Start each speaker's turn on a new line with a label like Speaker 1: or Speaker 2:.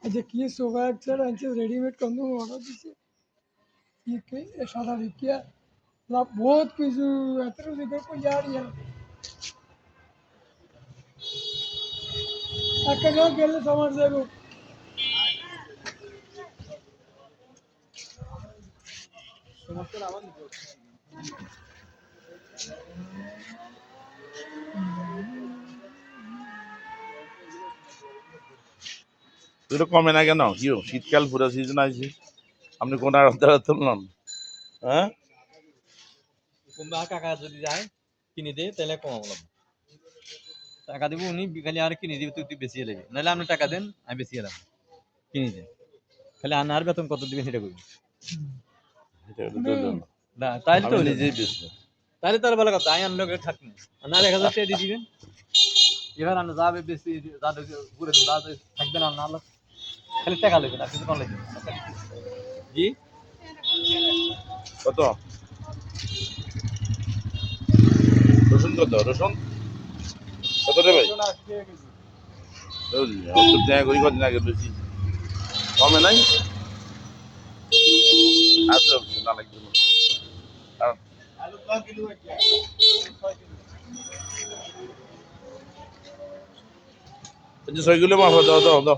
Speaker 1: আচ্ছা কি সোফা একটা আনছে রেডিমেড কত অর্ডার দিছে কি সাদা দেখিয়া লাভ বহুত কিছু এত জিজ্ঞেস করে ইয়ার একটা গেলে সমাজ যাবো
Speaker 2: এটা কমে না কেন কি শীতকাল পুরো সিজন আছে আপনি কোন আর তুললাম হ্যাঁ
Speaker 3: তোমরা কাকা যদি যায় কিনে দে তাহলে কমাবো টাকা দিব উনি খালি আর কিনে দিবে তুই বেশি লাগবে নাহলে আপনি টাকা দেন আমি বেশি এলাম কিনে দেন খালি আর বেতন কত দিবেন সেটা করবেন না তাইলে তো
Speaker 2: নিজেই বেশি
Speaker 3: তাহলে তার ভালো কথা আমি আনলে থাকবেন না 1000 টাকা দিয়ে দিবেন এবার আনা যাবে বেশি যাদের ঘুরে যাদের থাকবে না না খালি টাকা লাগবে না কিছু কম লাগবে জি
Speaker 2: কত রসুন কত রসুন কত রে ভাই করি কদিন আগে বেশি কমে নাই আচ্ছা না লাগবে না ছয় কিলো মাছ দাও দাও দাও